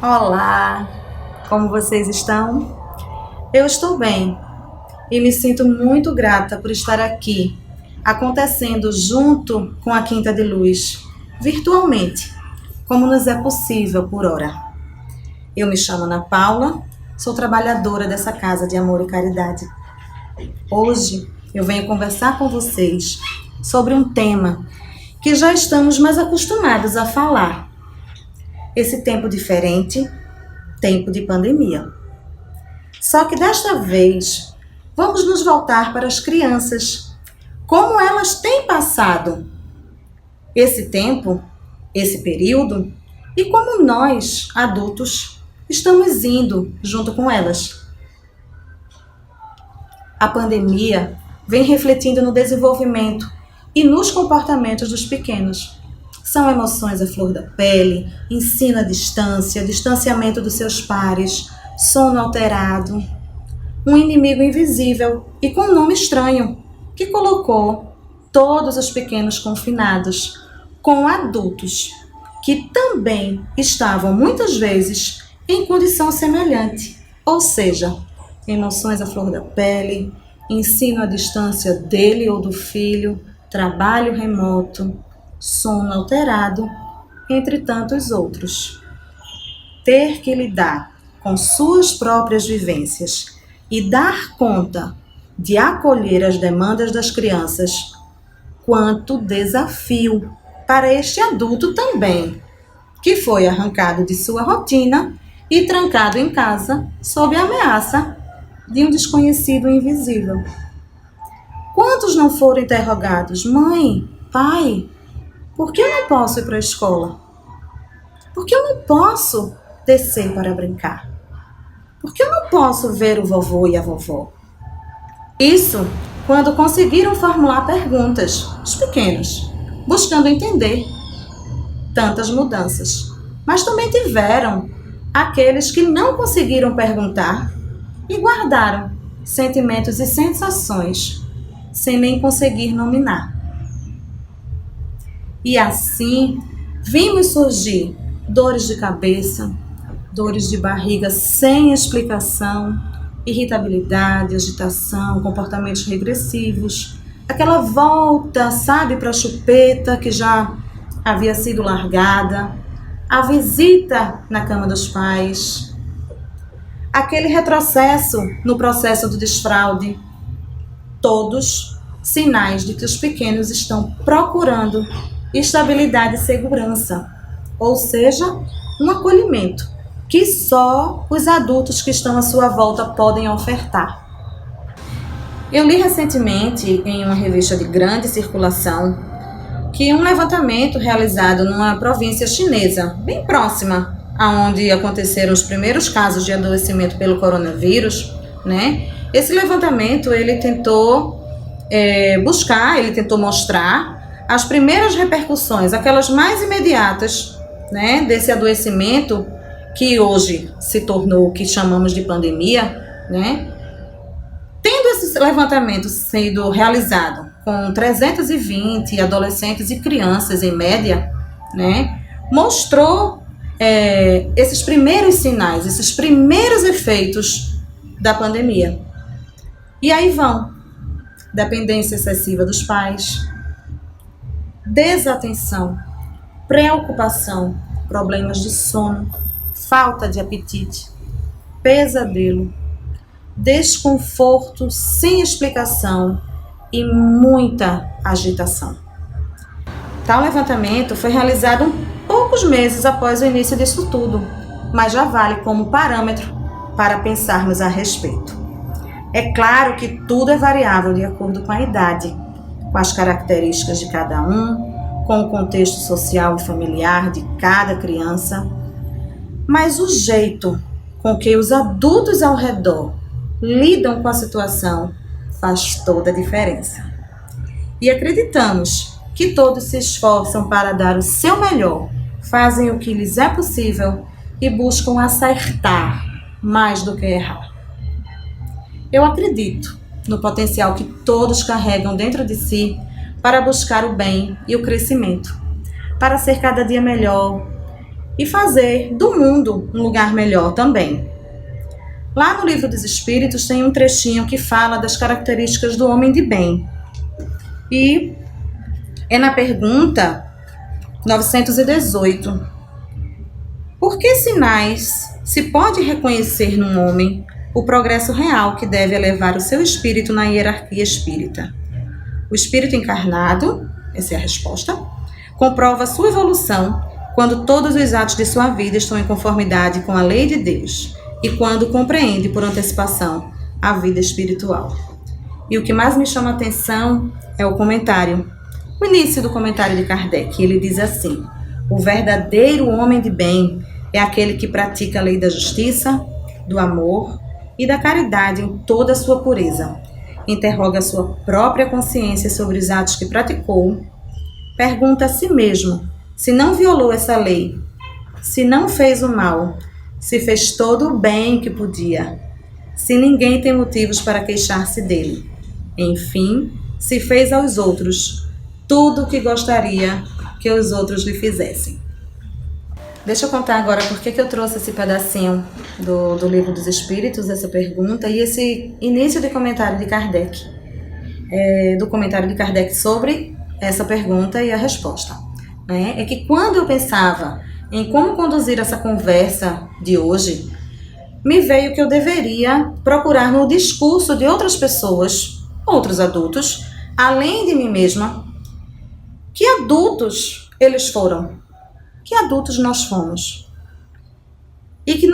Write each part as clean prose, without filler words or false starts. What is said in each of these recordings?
Olá, como vocês estão? Eu estou bem e me sinto muito grata por estar aqui, acontecendo junto com a Quinta de Luz, virtualmente, como nos é possível por hora. Eu me chamo Ana Paula, sou trabalhadora dessa Casa de Amor e Caridade. Hoje eu venho conversar com vocês sobre um tema que já estamos mais acostumados a falar. Esse tempo diferente, tempo de pandemia. Só que desta vez, vamos nos voltar para as crianças. Como elas têm passado esse tempo, esse período, e como nós, adultos, estamos indo junto com elas. A pandemia vem refletindo no desenvolvimento e nos comportamentos dos pequenos. São emoções à flor da pele, ensino à distância, distanciamento dos seus pares, sono alterado, um inimigo invisível e com um nome estranho, que colocou todos os pequenos confinados com adultos que também estavam muitas vezes em condição semelhante, ou seja, emoções à flor da pele, ensino à distância dele ou do filho, trabalho remoto, sono alterado, entre tantos outros. Ter que lidar com suas próprias vivências e dar conta de acolher as demandas das crianças, quanto desafio para este adulto também, que foi arrancado de sua rotina e trancado em casa sob a ameaça de um desconhecido invisível. Quantos não foram interrogados? Mãe, pai, por que eu não posso ir para a escola? Por que eu não posso descer para brincar? Por que eu não posso ver o vovô e a vovó? Isso quando conseguiram formular perguntas, os pequenos, buscando entender tantas mudanças. Mas também tiveram aqueles que não conseguiram perguntar e guardaram sentimentos e sensações sem nem conseguir nominar. E assim, vimos surgir dores de cabeça, dores de barriga sem explicação, irritabilidade, agitação, comportamentos regressivos, aquela volta, sabe, para a chupeta que já havia sido largada, a visita na cama dos pais, aquele retrocesso no processo do desfraude, todos sinais de que os pequenos estão procurando estabilidade e segurança, ou seja, um acolhimento que só os adultos que estão à sua volta podem ofertar. Eu li recentemente em uma revista de grande circulação que um levantamento realizado numa província chinesa, bem próxima aonde aconteceram os primeiros casos de adoecimento pelo coronavírus, né? Esse levantamento ele tentou mostrar as primeiras repercussões, aquelas mais imediatas, né, desse adoecimento que hoje se tornou o que chamamos de pandemia, né? Tendo esse levantamento sido realizado com 320 adolescentes e crianças em média, né, mostrou esses primeiros sinais, esses primeiros efeitos da pandemia. E aí vão dependência excessiva dos pais, desatenção, preocupação, problemas de sono, falta de apetite, pesadelo, desconforto sem explicação e muita agitação. Tal levantamento foi realizado poucos meses após o início disso tudo, mas já vale como parâmetro para pensarmos a respeito. É claro que tudo é variável de acordo com a idade, com as características de cada um, com o contexto social e familiar de cada criança, mas o jeito com que os adultos ao redor lidam com a situação faz toda a diferença. E acreditamos que todos se esforçam para dar o seu melhor, fazem o que lhes é possível e buscam acertar mais do que errar. Eu acredito no potencial que todos carregam dentro de si para buscar o bem e o crescimento, para ser cada dia melhor e fazer do mundo um lugar melhor também. Lá no Livro dos Espíritos tem um trechinho que fala das características do homem de bem. E é na pergunta 918. Por que sinais se pode reconhecer num homem o progresso real que deve elevar o seu espírito na hierarquia espírita? O espírito encarnado, essa é a resposta, comprova sua evolução quando todos os atos de sua vida estão em conformidade com a lei de Deus e quando compreende por antecipação a vida espiritual. E o que mais me chama a atenção é o comentário. O início do comentário de Kardec, ele diz assim: o verdadeiro homem de bem é aquele que pratica a lei da justiça, do amor e da caridade em toda a sua pureza. Interroga a sua própria consciência sobre os atos que praticou, pergunta a si mesmo se não violou essa lei, se não fez o mal, se fez todo o bem que podia, se ninguém tem motivos para queixar-se dele. Enfim, se fez aos outros tudo o que gostaria que os outros lhe fizessem. Deixa eu contar agora por que eu trouxe esse pedacinho do Livro dos Espíritos, essa pergunta, e esse início de comentário de Kardec, do comentário de Kardec sobre essa pergunta e a resposta. É que quando eu pensava em como conduzir essa conversa de hoje, me veio que eu deveria procurar no discurso de outras pessoas, outros adultos, além de mim mesma, que adultos eles foram, que adultos nós fomos, e que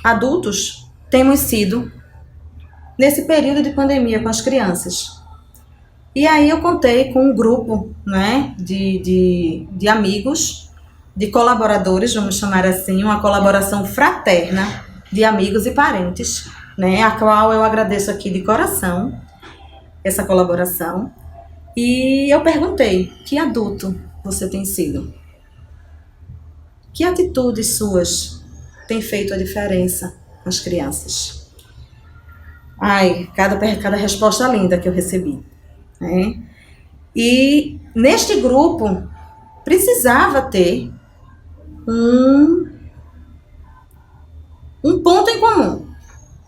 adultos temos sido nesse período de pandemia com as crianças. E aí eu contei com um grupo, né, de amigos, de colaboradores, vamos chamar assim, uma colaboração fraterna de amigos e parentes, né, a qual eu agradeço aqui de coração, essa colaboração. E eu perguntei: que adulto você tem sido? Que atitudes suas têm feito a diferença nas crianças? Ai, cada resposta linda que eu recebi, né? E neste grupo precisava ter um ponto em comum: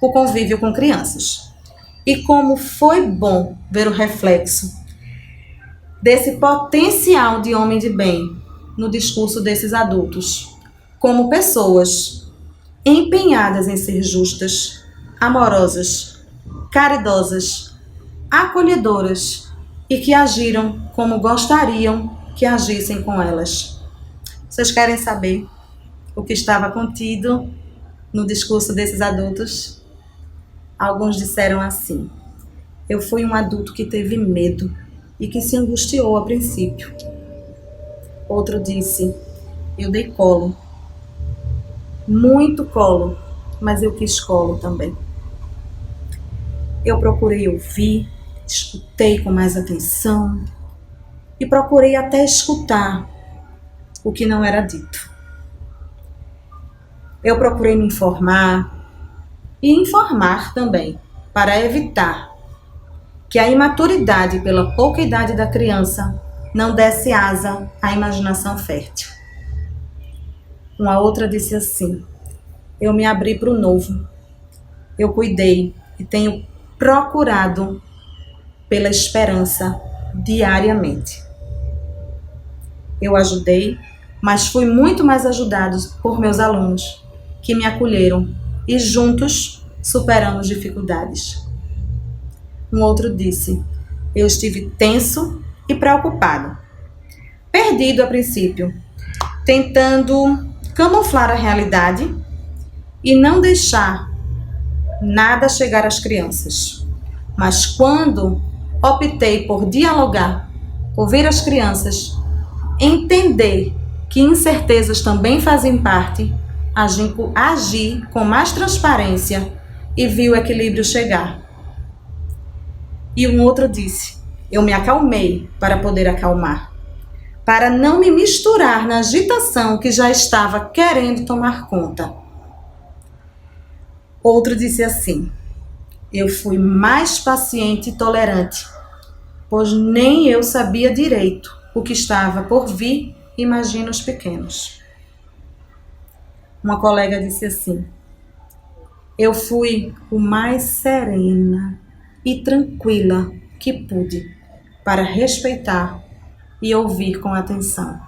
o convívio com crianças. E como foi bom ver o reflexo desse potencial de homem de bem no discurso desses adultos, como pessoas empenhadas em ser justas, amorosas, caridosas, acolhedoras e que agiram como gostariam que agissem com elas. Vocês querem saber o que estava contido no discurso desses adultos? Alguns disseram assim: eu fui um adulto que teve medo e que se angustiou a princípio. Outro disse: eu dei colo, muito colo, mas eu quis colo também. Eu procurei ouvir, escutei com mais atenção e procurei até escutar o que não era dito. Eu procurei me informar e informar também, para evitar que a imaturidade pela pouca idade da criança não desse asa à imaginação fértil. Uma outra disse assim: eu me abri para o novo, eu cuidei e tenho procurado pela esperança diariamente. Eu ajudei, mas fui muito mais ajudado por meus alunos, que me acolheram e juntos superamos dificuldades. Um outro disse: eu estive tenso e preocupado, perdido a princípio, tentando camuflar a realidade e não deixar nada chegar às crianças. Mas quando optei por dialogar, ouvir as crianças, entender que incertezas também fazem parte, agi com mais transparência e vi o equilíbrio chegar. E um outro disse: eu me acalmei para poder acalmar, para não me misturar na agitação que já estava querendo tomar conta. Outro disse assim: eu fui mais paciente e tolerante, pois nem eu sabia direito o que estava por vir, imagina os pequenos. Uma colega disse assim: eu fui o mais serena e tranquila que pude para respeitar e ouvir com atenção.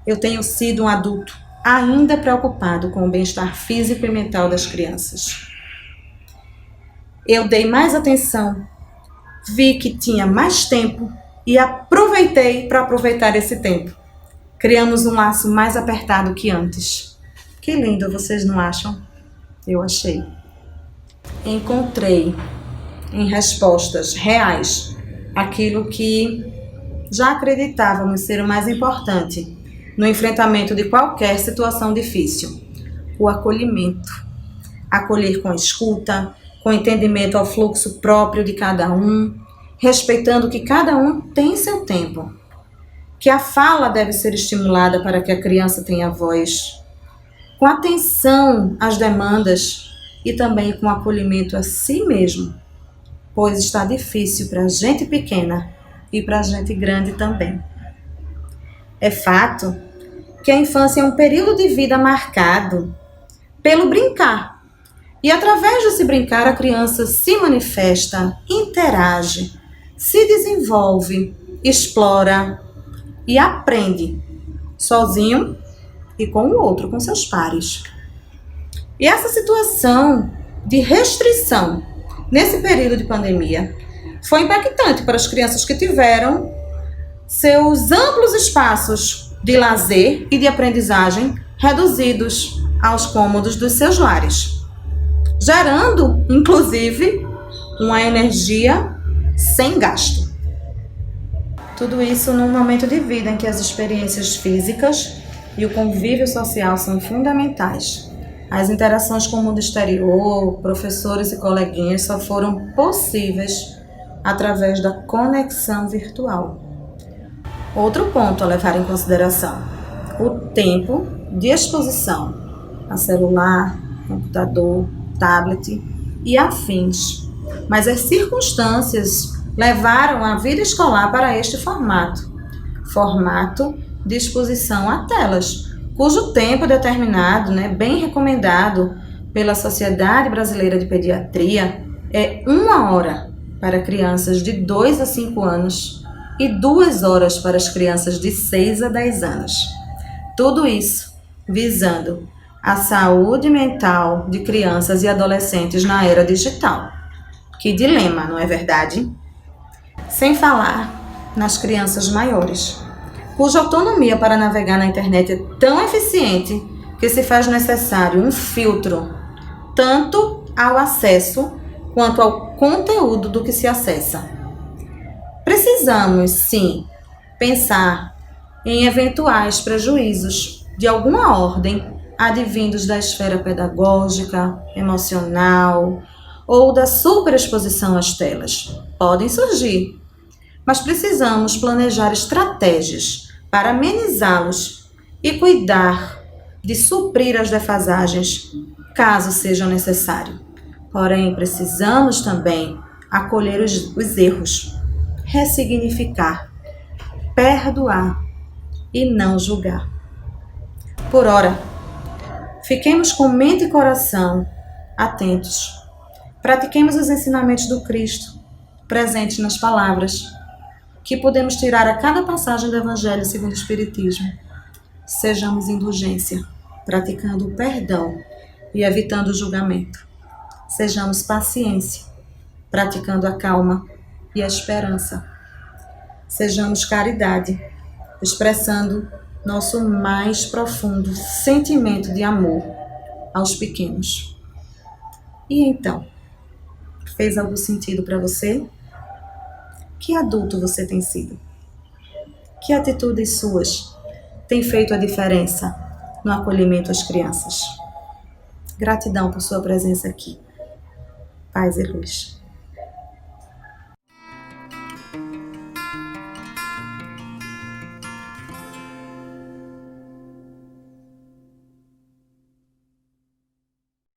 Eu tenho sido um adulto ainda preocupado com o bem-estar físico e mental das crianças. Eu dei mais atenção, vi que tinha mais tempo e aproveitei para aproveitar esse tempo. Criamos um laço mais apertado que antes. Que lindo, vocês não acham? Eu achei. Encontrei em respostas reais aquilo que já acreditávamos ser o mais importante no enfrentamento de qualquer situação difícil: o acolhimento. Acolher com escuta, com entendimento ao fluxo próprio de cada um, respeitando que cada um tem seu tempo, que a fala deve ser estimulada para que a criança tenha voz, com atenção às demandas e também com acolhimento a si mesmo, pois está difícil para a gente pequena e para a gente grande também. É fato que a infância é um período de vida marcado pelo brincar. E através desse brincar, a criança se manifesta, interage, se desenvolve, explora e aprende, sozinho e com o outro, com seus pares. E essa situação de restrição nesse período de pandemia foi impactante para as crianças que tiveram seus amplos espaços de lazer e de aprendizagem reduzidos aos cômodos dos seus lares, gerando, inclusive, uma energia sem gasto. Tudo isso num momento de vida em que as experiências físicas e o convívio social são fundamentais. As interações com o mundo exterior, professores e coleguinhas só foram possíveis através da conexão virtual. Outro ponto a levar em consideração: o tempo de exposição a celular, computador, tablet e afins. Mas as circunstâncias levaram a vida escolar para este formato de exposição a telas, cujo tempo determinado, bem recomendado pela Sociedade Brasileira de Pediatria, é 1 hora para crianças de 2 a 5 anos e 2 horas para as crianças de 6 a 10 anos. Tudo isso visando a saúde mental de crianças e adolescentes na era digital. Que dilema, não é verdade? Sem falar nas crianças maiores, cuja autonomia para navegar na internet é tão eficiente que se faz necessário um filtro, tanto ao acesso quanto ao conteúdo do que se acessa. Precisamos, sim, pensar em eventuais prejuízos de alguma ordem advindos da esfera pedagógica, emocional ou da superexposição às telas. Podem surgir, mas precisamos planejar estratégias para amenizá-los e cuidar de suprir as defasagens, caso seja necessário. Porém, precisamos também acolher os erros, ressignificar, perdoar e não julgar. Por ora, fiquemos com mente e coração atentos. Pratiquemos os ensinamentos do Cristo, presentes nas palavras, que podemos tirar a cada passagem do Evangelho segundo o Espiritismo. Sejamos indulgência, praticando o perdão e evitando o julgamento. Sejamos paciência, praticando a calma e a esperança. Sejamos caridade, expressando nosso mais profundo sentimento de amor aos pequenos. E então, fez algum sentido para você? Que adulto você tem sido? Que atitudes suas têm feito a diferença no acolhimento às crianças? Gratidão por sua presença aqui. Paz e luz.